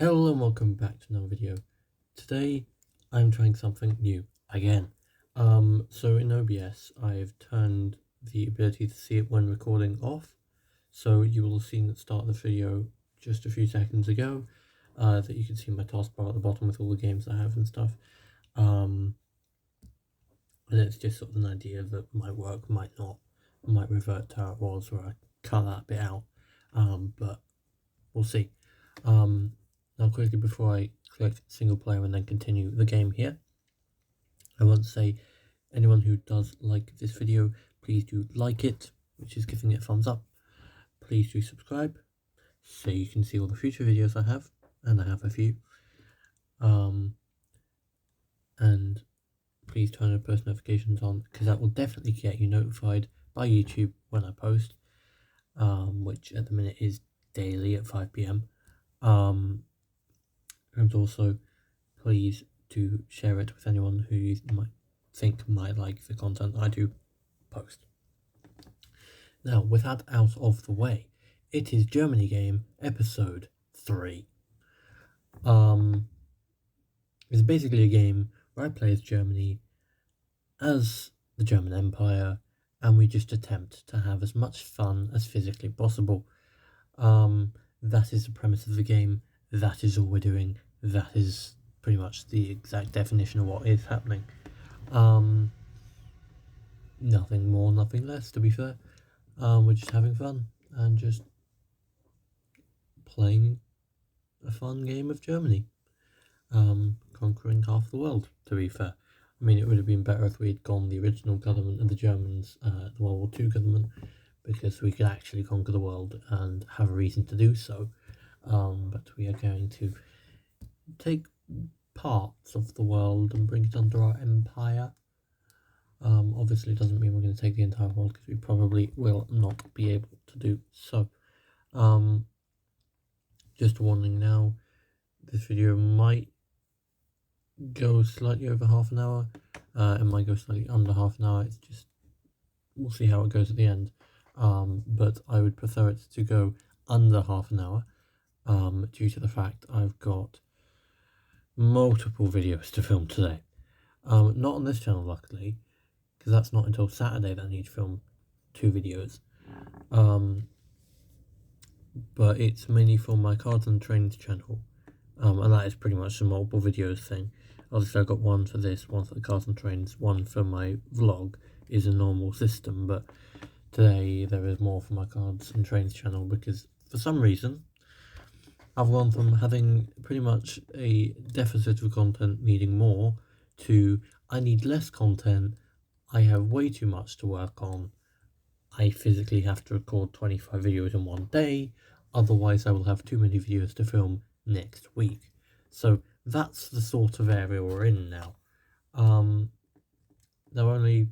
Hello and welcome back to another video. Today I'm trying something new again. So in OBS I've turned the ability to see it when recording off. So you will have seen at the start of the video just a few seconds ago that you can see my taskbar at the bottom with all the games I have and stuff. And it's just sort of an idea that my work might revert to how it was, or I cut that bit out. But we'll see. Now quickly before I click single player and then continue the game here, I want to say anyone who does like this video, please do like it, which is giving it a thumbs up. Please do subscribe so you can see all the future videos I have, and I have a few. And please turn post notifications on, because that will definitely get you notified by YouTube when I post, which at the minute is daily at 5 PM. And also please do share it with anyone who you might think might like the content I do post. Now, with that out of the way, it is Germany Game episode 3. It's basically a game where I play as Germany, as the German Empire, and we just attempt to have as much fun as physically possible. That is the premise of the game. That is all we're doing. That is pretty much the exact definition of what is happening. Nothing more, nothing less, to be fair. We're just having fun and just playing a fun game of Germany. Conquering half the world, to be fair. I mean, it would have been better if we'd gone the original government of the Germans, the World War II government, because we could actually conquer the world and have a reason to do so. But we are going to take parts of the world and bring it under our empire. Obviously it doesn't mean we're going to take the entire world, because we probably will not be able to do so. Just a warning now, this video might go slightly over half an hour. It might go slightly under half an hour. It's just, we'll see how it goes at the end. But I would prefer it to go under half an hour, due to the fact I've got multiple videos to film today. Not on this channel, luckily, because that's not until Saturday that I need to film 2 videos. But it's mainly for my cards and trains channel, and that is pretty much the multiple videos thing. Obviously I've got one for this, one for the cards and trains, one for my vlog is a normal system, but today there is more for my cards and trains channel, because for some reason I've gone from having pretty much a deficit of content needing more to I need less content, I have way too much to work on, I physically have to record 25 videos in one day, otherwise I will have too many videos to film next week. So that's the sort of area we're in now. Now only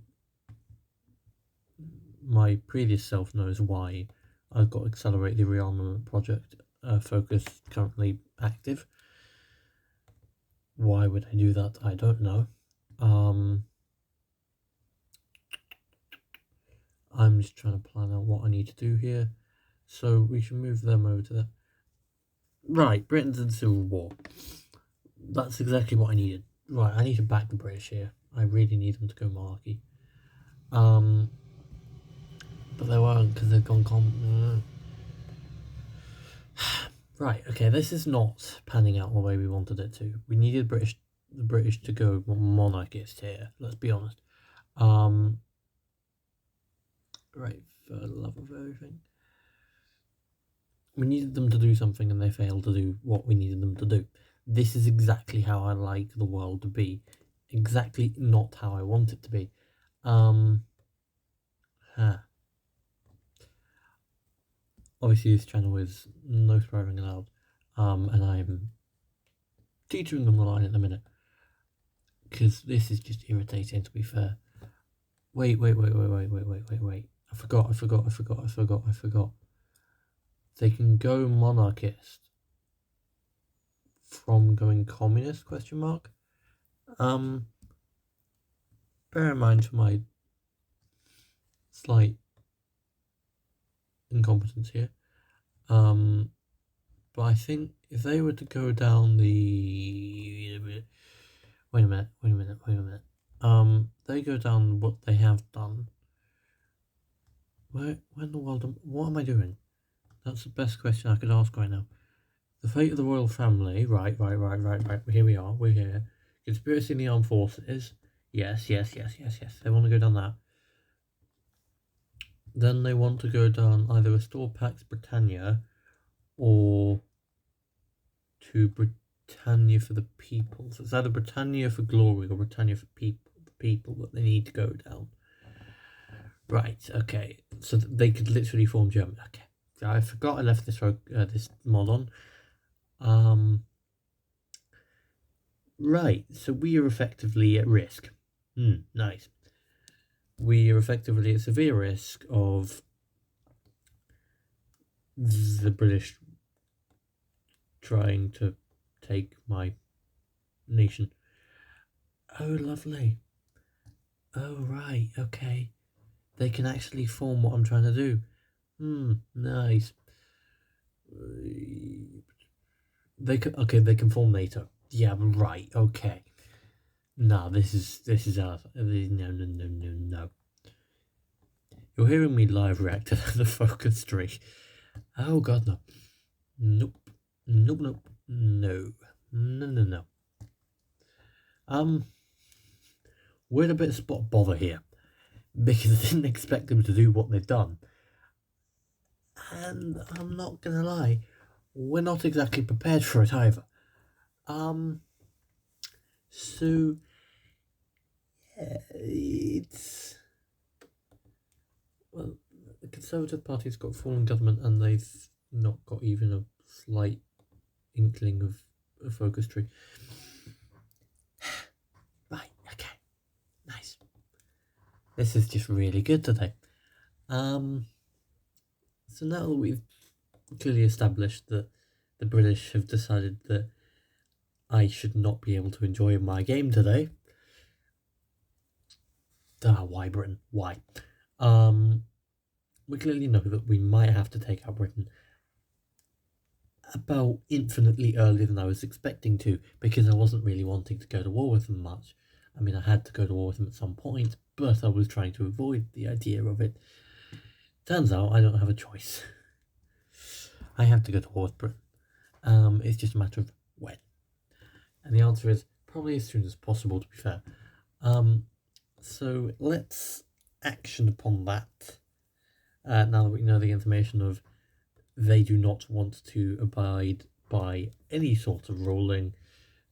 my previous self knows why I've got Accelerate the Rearmament Project focus currently active. Why would I do that? I don't know. I'm just trying to plan out what I need to do here. So we should move them over to the... Right, Britain's in Civil War. That's exactly what I needed. Right, I need to back the British here. I really need them to go monarchy. But they won't, because they've gone Right, okay, this is not panning out the way we wanted it to. We needed the British to go monarchist here, let's be honest. Right, for the love of everything. We needed them to do something and they failed to do what we needed them to do. This is exactly how I like the world to be. Exactly not how I want it to be. Obviously this channel is no swearing allowed, and I'm teetering on the line at the minute, because this is just irritating, to be fair. Wait. I forgot. They can go monarchist from going communist, question mark? Bear in mind for my slight incompetence here, but but I think if they were to go down the... Wait a minute. They go down what they have done. Where in the world what am I doing? That's the best question I could ask right now. The fate of the royal family. Right. Here we are. We're here. Conspiracy in the armed forces. Yes. They want to go down that. Then they want to go down either restore Pax Britannia or to Britannia for the people. So it's either Britannia for glory or Britannia for people. The people that they need to go down. Right. Okay. So they could literally form Germany. Okay. I forgot I left this mod on. Right. So we are effectively at risk. Nice. We are effectively at severe risk of the British trying to take my nation. Oh, lovely. Oh, right. Okay. They can actually form what I'm trying to do. Nice. They can form NATO. Yeah, right. Okay. No, this is ours. No. You're hearing me live react to the focus tree. Oh god, no. Nope. No. We're in a bit of spot bother here, because I didn't expect them to do what they've done. And I'm not gonna lie, we're not exactly prepared for it either. So yeah, it's well, the Conservative Party's got fallen government, and they've not got even a slight inkling of a focus tree. Right, okay, nice. This is just really good today. So now that we've clearly established that the British have decided that I should not be able to enjoy my game today. Why Britain? Why? We clearly know that we might have to take out Britain about infinitely earlier than I was expecting to, because I wasn't really wanting to go to war with them much. I mean, I had to go to war with them at some point, but I was trying to avoid the idea of it. Turns out I don't have a choice. I have to go to war with Britain. It's just a matter of when. And the answer is probably as soon as possible, to be fair. So let's action upon that. Now that we know the information of they do not want to abide by any sort of ruling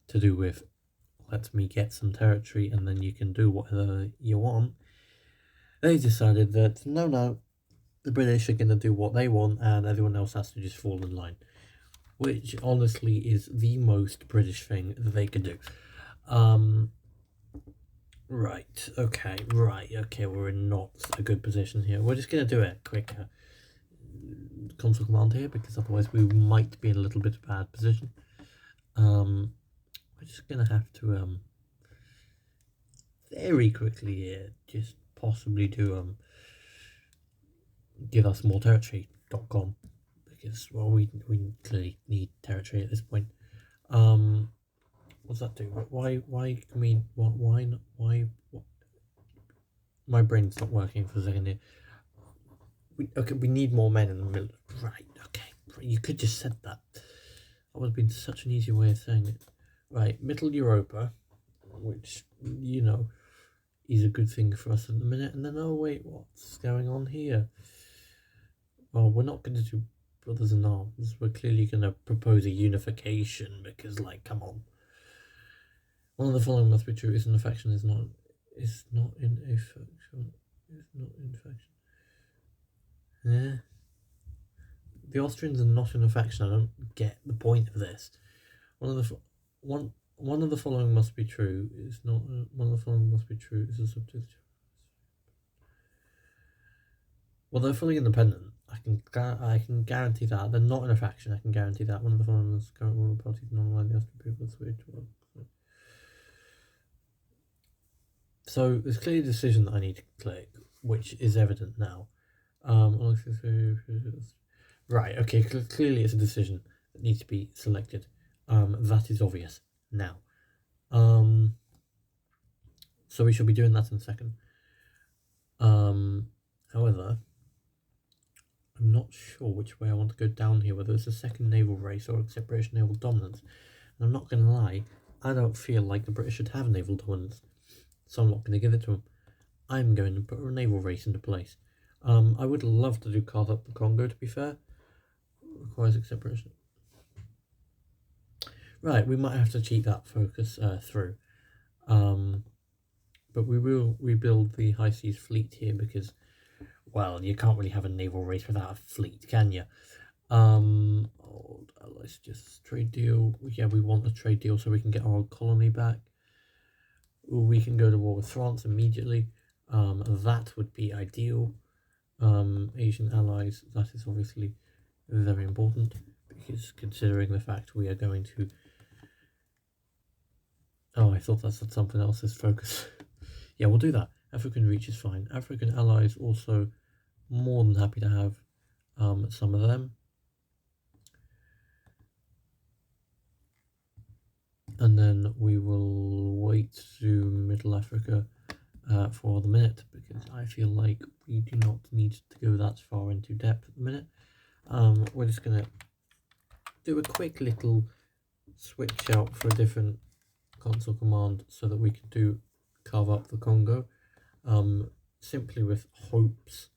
to do with let me get some territory and then you can do whatever you want. They decided that no, the British are going to do what they want and everyone else has to just fall in line, which honestly is the most British thing that they could do. Right, okay, we're in not a good position here. We're just going to do a quick console command here, because otherwise we might be in a little bit of a bad position. We're just going to have to very quickly here just possibly do give us more territory.com, because well we clearly need territory at this point. What's that do? Why can we why not why what? My brain's not working for a second here. We need more men in the middle. Right, okay. You could just said that. That would have been such an easy way of saying it. Right, Middle Europa, which, you know, is a good thing for us at the minute. And then, oh wait, what's going on here? Well, we're not going to do Brothers in Arms. We're clearly going to propose a unification, because, like, come on. One of the following must be true. Is in faction is not in a faction. Is not in faction. Yeah. The Austrians are not in a faction. I don't get the point of this. One of the following must be true. Is not one of the following must be true. Is a subject. Well, they're fully independent. I can guarantee that they're not in a faction. I can guarantee that one of the following is current ruling parties non-aligned the Austrian people switch. So there's clearly a decision that I need to click, which is evident now. Right, okay, clearly it's a decision. that needs to be selected. That is obvious now. So we shall be doing that in a second. However, I'm not sure which way I want to go down here, whether it's a second naval race or accept British naval dominance. And I'm not going to lie, I don't feel like the British should have naval dominance, so I'm not going to give it to them. I'm going to put a naval race into place. I would love to do carve up the Congo, to be fair. Requires accept British. Right, we might have to cheat that focus through. But we will rebuild the High Seas fleet here because, well, you can't really have a naval race without a fleet, can you? Let's just trade deal. Yeah, we want a trade deal so we can get our old colony back. We can go to war with France immediately. That would be ideal. Asian allies, that is obviously very important because considering the fact we are going to... Oh, I thought that's something else's focus. Yeah, we'll do that. African reach is fine. African allies also more than happy to have some of them. And then we will wait to Middle Africa for the minute because I feel like we do not need to go that far into depth at the minute. We're just going to do a quick little switch out for a different console command so that we can do carve up the Congo, simply with hopes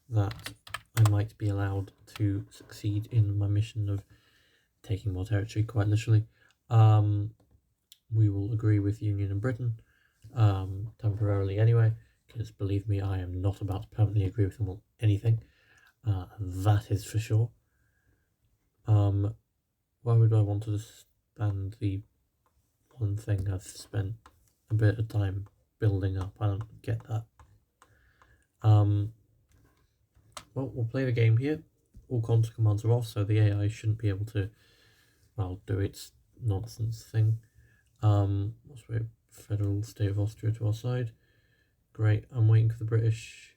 that I might be allowed to succeed in my mission of taking more territory, quite literally. We will agree with Union and Britain, temporarily anyway, because believe me, I am not about to permanently agree with them on anything, that is for sure. Why would I want to expand the one thing I've spent a bit of time building up? I don't get that. Well, we'll play the game here. All console commands are off, so the AI shouldn't be able to, well, do its nonsense thing. Let's wait federal state of Austria to our side. Great, I'm waiting for the British.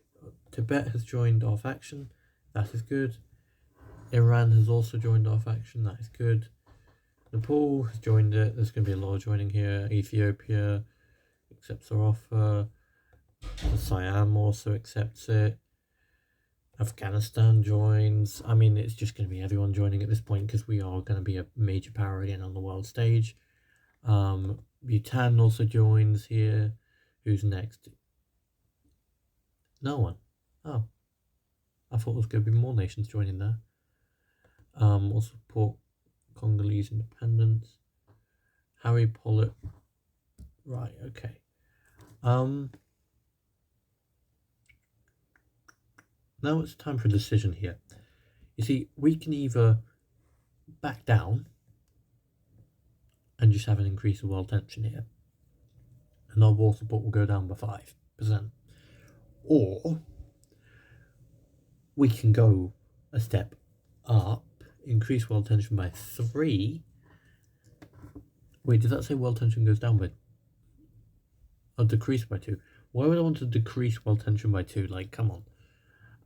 Tibet has joined our faction, that is good. Iran has also joined our faction, that is good. Nepal has joined it, there's going to be a lot of joining here. Ethiopia accepts our offer. Siam also accepts it. Afghanistan joins. I mean, it's just going to be everyone joining at this point because we are going to be a major power again on the world stage. Bhutan also joins here. Who's next? No one. Oh. I thought there was going to be more nations joining there. We'll support Congolese independence. Harry Pollitt. Right, okay. Now it's time for a decision here. You see, we can either back down and just have an increase of world tension here, and our war support will go down by 5%. Or we can go a step up, increase world tension by 3. Wait, did that say world tension goes down by... or decrease by 2? Why would I want to decrease world tension by 2? Like, come on.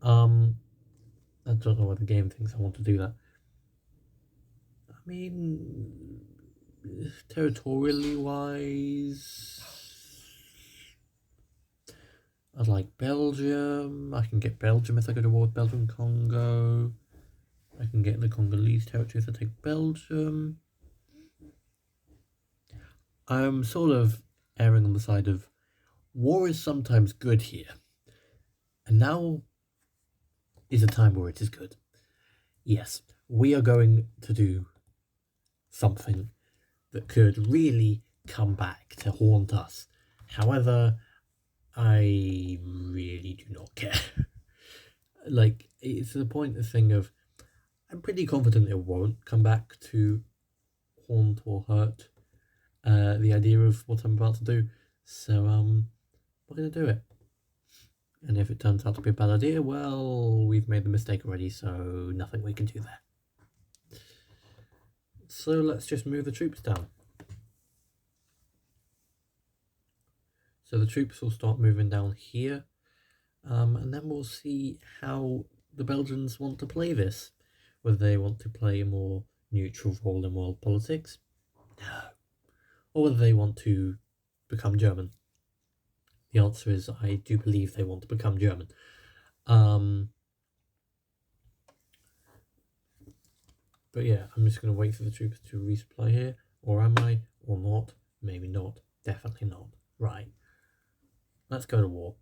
I don't know why the game thinks I want to do that. I mean, territorially wise, I'd like Belgium. I can get Belgium if I go to war with Belgium. Congo. I can get the Congolese territory if I take Belgium. I'm sort of erring on the side of war is sometimes good here. And now is a time where it is good. Yes, we are going to do something that could really come back to haunt us. However, I really do not care. Like, it's the point of thing of, I'm pretty confident it won't come back to haunt or hurt the idea of what I'm about to do. So, we're going to do it. And if it turns out to be a bad idea, well, we've made the mistake already, so nothing we can do there. So let's just move the troops down. So the troops will start moving down here, and then we'll see how the Belgians want to play this. Whether they want to play a more neutral role in world politics. No. Or whether they want to become German. The answer is I do believe they want to become German. But yeah, I'm just going to wait for the troops to resupply here. Or am I? Or not? Maybe not. Definitely not. Right. Let's go to war.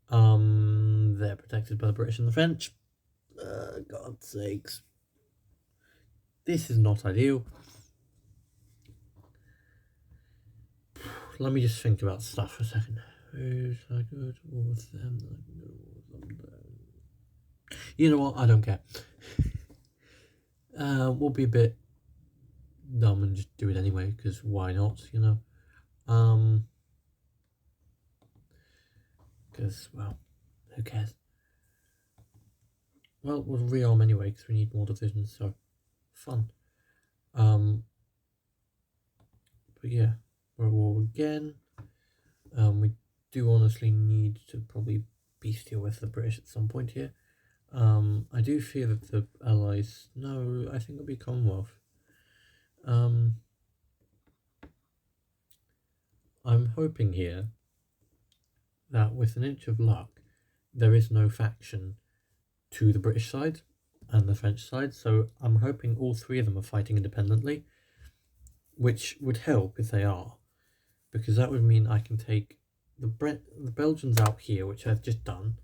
They're protected by the British and the French. God's sakes. This is not ideal. Let me just think about stuff for a second. Who's I go to war with them? You know what? I don't care. We'll be a bit dumb and just do it anyway, because why not, you know? Because, well, who cares? Well, we'll rearm anyway, because we need more divisions, so fun. But yeah, we're at war again. We do honestly need to probably bestial with the British at some point here. I do fear that the Allies... No, I think it'll be Commonwealth. I'm hoping here that with an inch of luck, there is no faction to the British side and the French side, so I'm hoping all three of them are fighting independently, which would help if they are, because that would mean I can take the Belgians out here, which I've just done.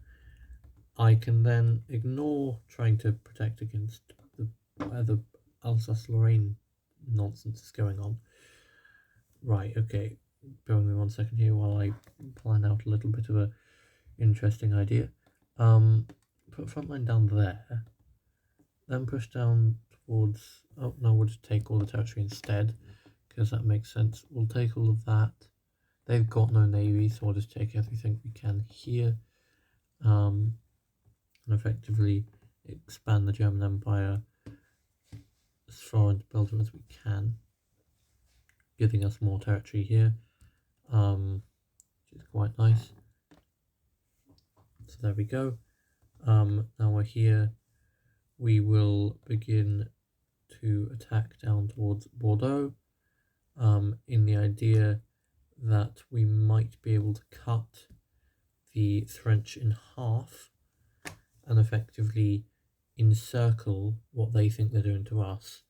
I can then ignore trying to protect against the Alsace-Lorraine nonsense is going on. Right, okay, bear with me 1 second here while I plan out a little bit of a interesting idea. Put front line down there, then push down towards... Oh, no, we'll just take all the territory instead, because that makes sense. We'll take all of that. They've got no navy, so we'll just take everything we can here. And effectively expand the German Empire as far into Belgium as we can, giving us more territory here, which is quite nice. So there we go. Now we're here, we will begin to attack down towards Bordeaux, in the idea that we might be able to cut the French in half and effectively encircle what they think they're doing to us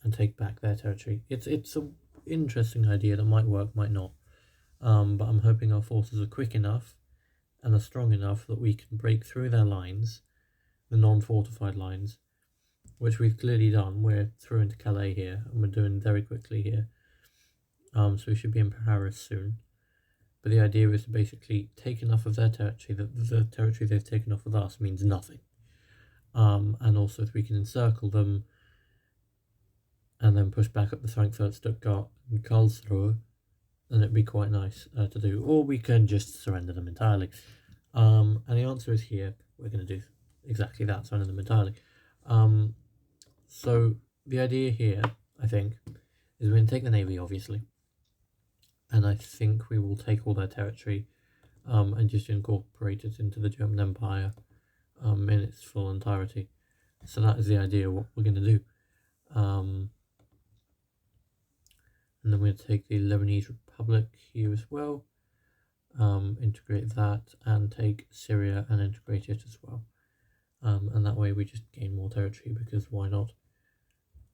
and take back their territory. It's an interesting idea that might work, might not, but I'm hoping our forces are quick enough and are strong enough that we can break through their lines, the non-fortified lines, which we've clearly done. We're through into Calais here, and we're doing very quickly here. So we should be in Paris soon. But the idea is to basically take enough of their territory that the territory they've taken off with us means nothing. And also if we can encircle them and then push back up the Frankfurt, Stuttgart and Karlsruhe, then it'd be quite nice to do. Or we can just surrender them entirely. And the answer is here. We're going to do exactly that, surrender them entirely. So the idea here, I think, is we're going to take the navy, obviously. And I think we will take all their territory and just incorporate it into the German Empire in its full entirety. So that is the idea of what we're going to do. And then we're going to take the Lebanese Republic here as well, integrate that, and take Syria and integrate it as well. And that way we just gain more territory, because why not?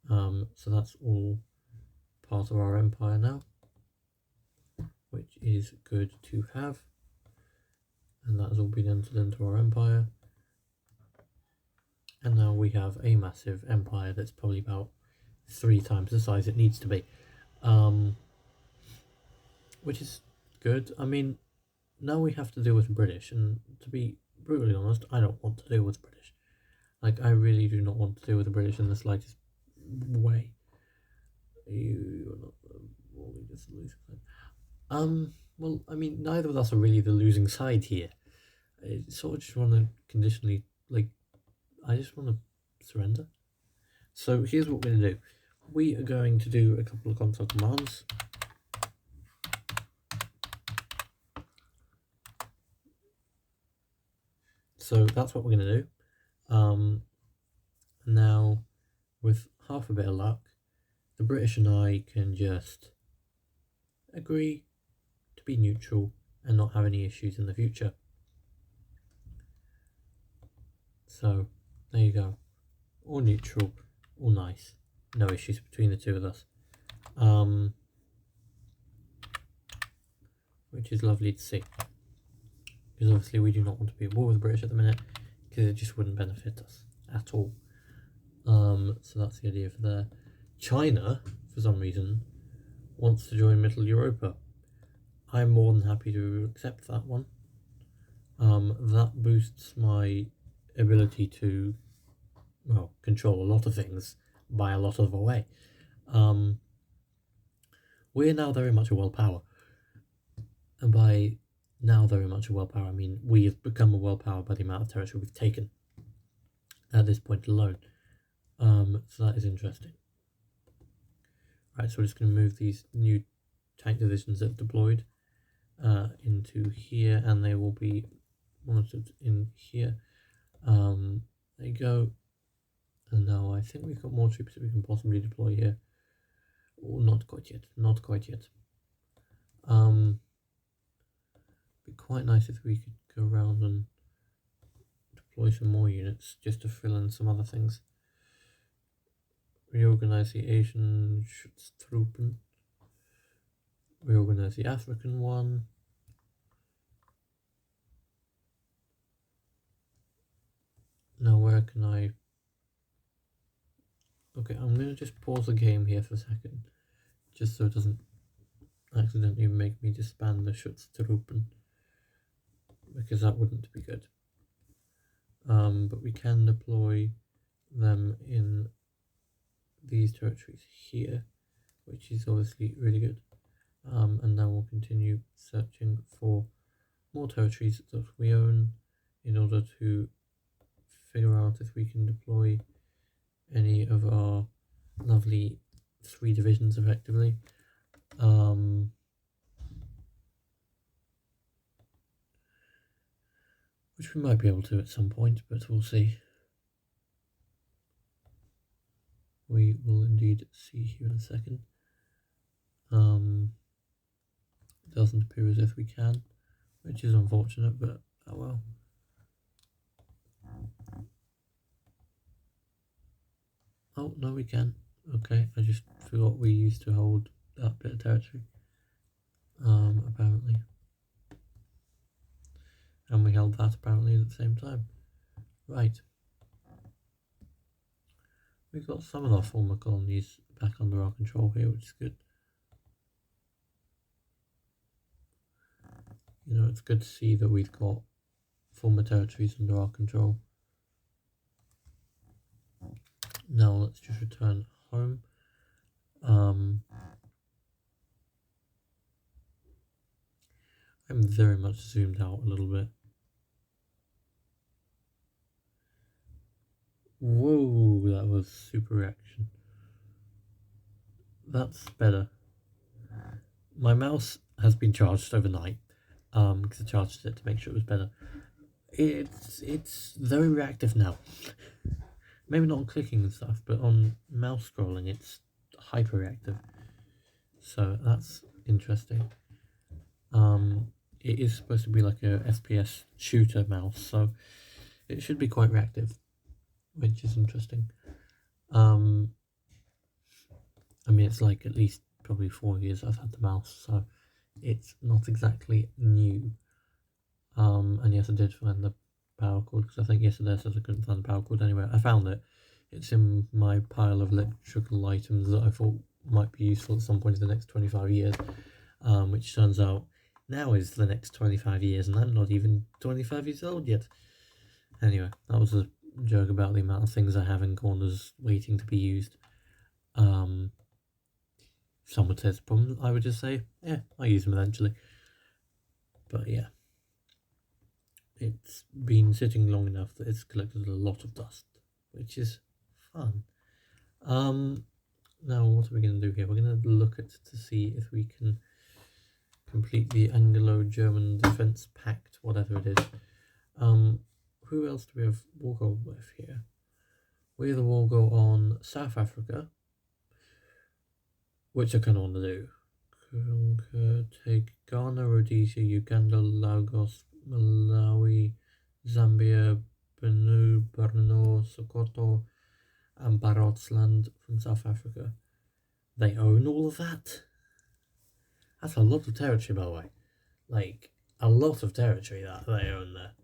So that's all part of our empire now, which is good to have. And that has all been entered into our empire. And now we have a massive empire that's probably about 3 times the size it needs to be. Which is good. I mean, now we have to deal with the British, and to be brutally honest, I don't want to deal with the British. Like, I really do not want to deal with the British in the slightest way. You're not really just the losing side. Well, I mean, neither of us are really the losing side here. I sort of just want to conditionally, like, I just want to surrender. So here's what we're going to do. We are going to do a couple of console commands. So that's what we're going to do. Now, with half a bit of luck, the British and I can just agree to be neutral and not have any issues in the future. So there you go, all neutral, all nice, no issues between the two of us, which is lovely to see, because obviously we do not want to be at war with the British at the minute, because it just wouldn't benefit us at all. So that's the idea for there. China, for some reason, wants to join Middle Europa. I'm more than happy to accept that one. That boosts my ability to, well, control a lot of things by a lot of the way. We're now very much a world power. And by now very much a world power, I mean we have become a world power by the amount of territory we've taken at this point alone. So that is interesting. Right, so we're just going to move these new tank divisions that have deployed into here, and they will be monitored in here. There you go. And now I think we've got more troops that we can possibly deploy here. Oh, not quite yet, not quite yet. Be quite nice if we could go around and deploy some more units just to fill in some other things. Reorganize the Asian Schutztruppen. Reorganize the African one. Now where can I... Okay, I'm going to just pause the game here for a second, just so it doesn't accidentally make me disband the Schutztruppen, because that wouldn't be good. But we can deploy them in these territories here, which is obviously really good. And now we'll continue searching for more territories that we own in order to figure out if we can deploy any of our lovely 3 divisions effectively. Which we might be able to at some point, but we'll see. We will indeed see here in a second. Doesn't appear as if we can, which is unfortunate, but oh well. Oh, no we can. Okay, I just forgot we used to hold that bit of territory. Apparently. And we held that apparently at the same time. Right. We've got some of our former colonies back under our control here, which is good. You know, it's good to see that we've got former territories under our control. Now let's just return home. I'm very much zoomed out a little bit. Whoa, that was super reaction. That's better. My mouse has been charged overnight, because I charged it to make sure it was better. It's very reactive now. Maybe not on clicking and stuff, but on mouse scrolling it's hyper reactive. So that's interesting. It is supposed to be like a FPS shooter mouse, so it should be quite reactive, which is interesting. I mean, it's like at least probably 4 years I've had the mouse, so it's not exactly new. And yes, I did find the power cord, because I think yesterday I said I couldn't find the power cord anywhere. I found it. It's in my pile of electrical items that I thought might be useful at some point in the next 25 years, which turns out now is the next 25 years, and I'm not even 25 years old yet. Anyway, that was a joke about the amount of things I have in corners waiting to be used. Some would say it's a problem. I would just say, yeah, I'll use them eventually. But yeah, it's been sitting long enough that it's collected a lot of dust, which is fun. Now what are we going to do here? We're going to look at to see if we can complete the Anglo-German Defence Pact, whatever it is. Who else do we have war gold with here? we either will go on South Africa, which I kind of want to do. Take Ghana, Rhodesia, Uganda, Lagos, Malawi, Zambia, Benue, Borno, Sokoto, and Barotseland from South Africa. They own all of that? That's a lot of territory, by the way. Like, a lot of territory that they own there.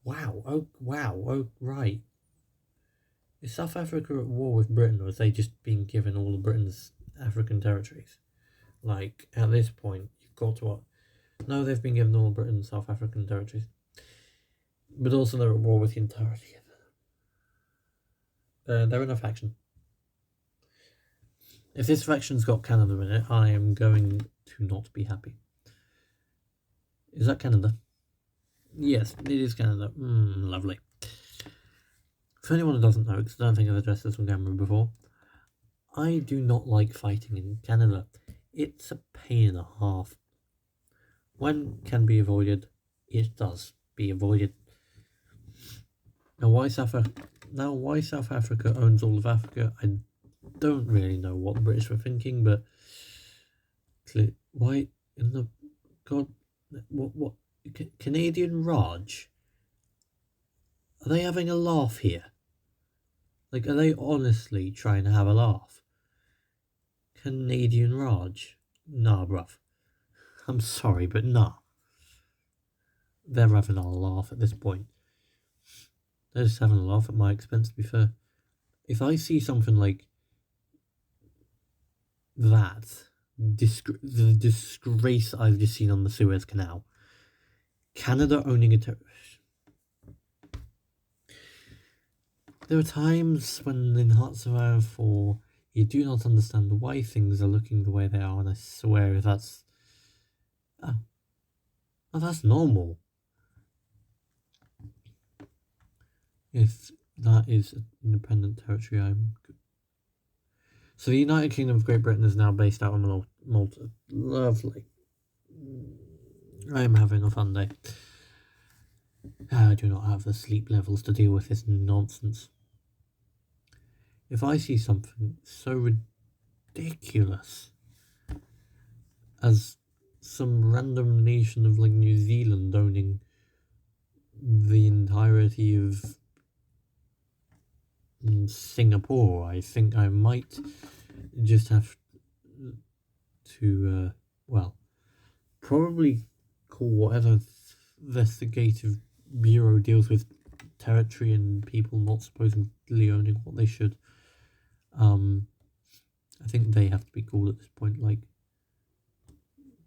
Wow, oh, right. Is South Africa at war with Britain, or is they just being given all of Britain's African territories? Like, at this point, you've got to... No, they've been given all of Britain's South African territories. But also they're at war with the entirety of it. They're in a faction. If this faction's got Canada in it, I am going to not be happy. Is that Canada? Yes, it is Canada. Lovely. For anyone who doesn't know, because I don't think I've addressed this on camera before, I do not like fighting in Canada. It's a pain and a half. When can be avoided, it does be avoided. Now, why South Africa owns all of Africa, I don't really know what the British were thinking, but why in the God, what Canadian Raj? Are they having a laugh here? Like, are they honestly trying to have a laugh? Canadian Raj? Nah, bruv. I'm sorry, but nah. They're having a laugh at this point. They're just having a laugh at my expense, to be fair. If I see something like that, the disgrace I've just seen on the Suez Canal, Canada owning a There are times when in Hearts of Iron 4, you do not understand why things are looking the way they are, and I swear if that's... Oh, that's normal. If that is an independent territory, I'm good. So the United Kingdom of Great Britain is now based out of Malta. Lovely. I am having a fun day. I do not have the sleep levels to deal with this nonsense. If I see something so ridiculous as some random nation of like New Zealand owning the entirety of Singapore, I think I might just have to, well, probably call whatever investigative bureau deals with territory and people not supposedly owning what they should. I think they have to be called at this point, like,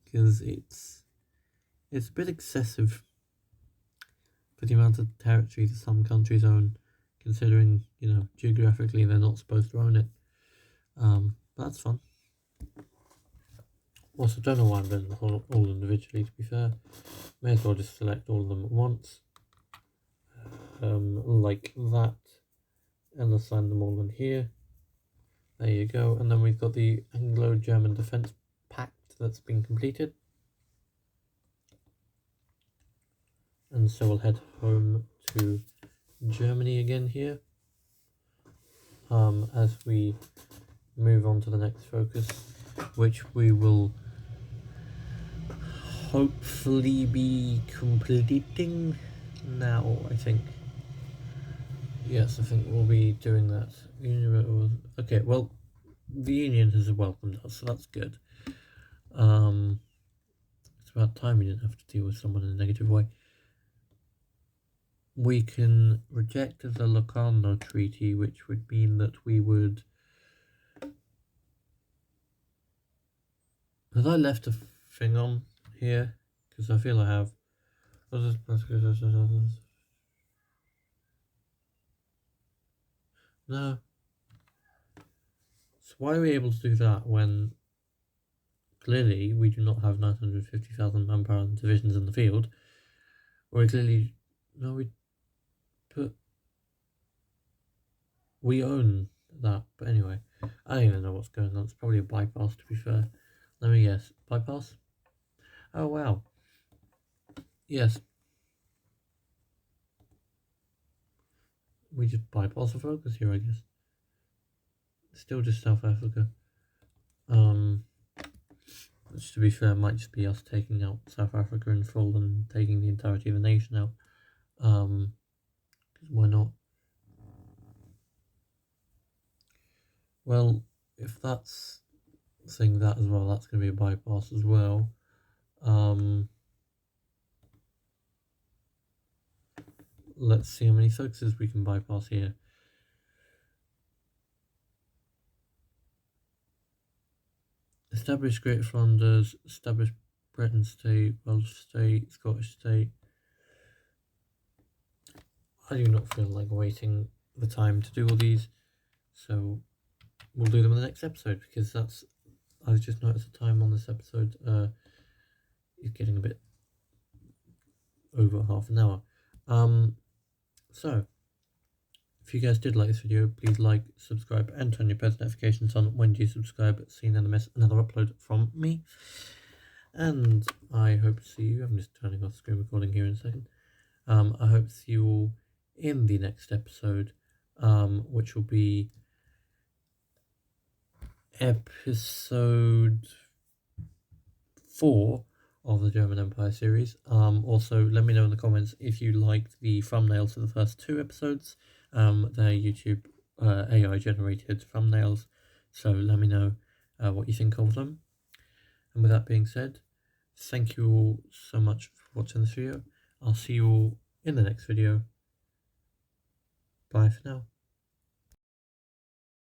because it's a bit excessive for the amount of territory that some countries own, considering, you know, geographically they're not supposed to own it. But that's fun. Also, don't know why I'm doing them all individually, to be fair. May as well just select all of them at once. Like that. And assign them all in here. There you go. And then we've got the Anglo-German Defence Pact that's been completed. And so we'll head home to Germany again here. As we move on to the next focus, which we will hopefully be completing now, I think. Yes, I think we'll be doing that. Okay, well, the Union has welcomed us, so that's good. It's about time we didn't have to deal with someone in a negative way. We can reject the Locarno Treaty, which would mean that we would... Have I left a thing on here? Because I feel I have. No. So why are we able to do that when clearly we do not have 950,000 manpower and divisions in the field? Or clearly... No, we own that, but anyway, I don't even know what's going on. It's probably a bypass, to be fair. Let me guess. Bypass? Oh, wow. Yes. we just bypass the focus here, I guess. Still just South Africa. Which, to be fair, might just be us taking out South Africa in full and taking the entirety of the nation out. Because why not? Well, if that's saying that as well, that's going to be a bypass as well. Let's see how many focuses we can bypass here. Establish Great Flanders, establish Breton State, Welsh State, Scottish State. I do not feel like waiting the time to do all these, so we'll do them in the next episode, because I just noticed the time on this episode is getting a bit over half an hour. So if you guys did like this video, please like, subscribe, and turn your post notifications on when you subscribe so you never miss another upload from me. And I hope to see you. I'm just turning off screen recording here in a second. I hope to see you all in the next episode, which will be episode 4 of the German Empire series. Also, let me know in the comments if you liked the thumbnails for the first 2 episodes. They're YouTube AI generated thumbnails, so let me know what you think of them. And with that being said, thank you all so much for watching this video. I'll see you all in the next video. Bye for now.